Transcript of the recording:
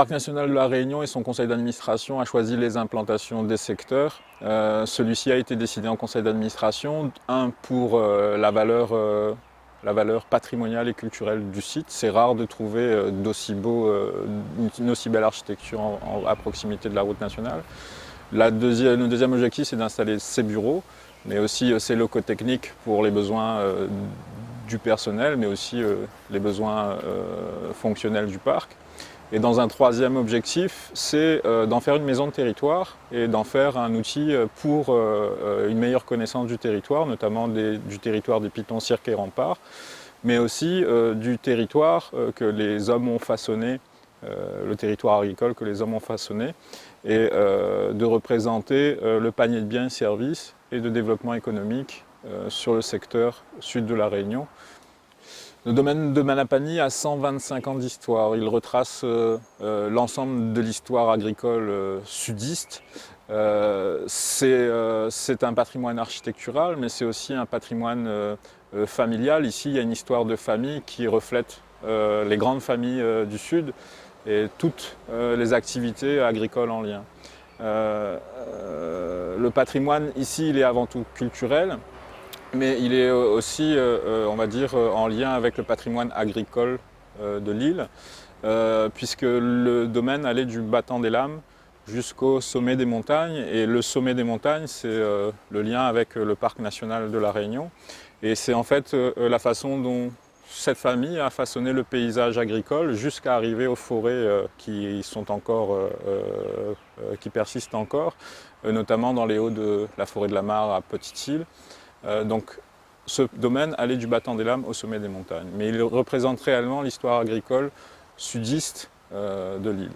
Parc national de la Réunion et son conseil d'administration a choisi les implantations des secteurs. Celui-ci a été décidé en conseil d'administration, pour la valeur patrimoniale et culturelle du site. C'est rare de trouver une aussi belle architecture à proximité de la route nationale. Le deuxième objectif, c'est d'installer ces bureaux, mais aussi ces locaux techniques pour les besoins du personnel, mais aussi les besoins fonctionnels du parc. Et dans un troisième objectif, c'est d'en faire une maison de territoire et d'en faire un outil pour une meilleure connaissance du territoire, notamment du territoire des Pitons, Cirques et Remparts, mais aussi du territoire que les hommes ont façonné, le territoire agricole que les hommes ont façonné, et de représenter le panier de biens et services et de développement économique sur le secteur sud de la Réunion. Le domaine de Manapani a 125 ans d'histoire. Il retrace l'ensemble de l'histoire agricole sudiste. C'est un patrimoine architectural, mais c'est aussi un patrimoine familial. Ici, il y a une histoire de famille qui reflète les grandes familles du Sud et toutes les activités agricoles en lien. Le patrimoine ici, il est avant tout culturel, mais il est aussi, on va dire, en lien avec le patrimoine agricole de l'île, puisque le domaine allait du battant des Lames jusqu'au sommet des montagnes. Et le sommet des montagnes, c'est le lien avec le parc national de la Réunion. Et c'est en fait la façon dont cette famille a façonné le paysage agricole jusqu'à arriver aux forêts qui persistent encore, notamment dans les hauts de la forêt de la Mare à Petite-Île. Donc ce domaine allait du battant des Lames au sommet des montagnes, mais il représente réellement l'histoire agricole sudiste de l'île.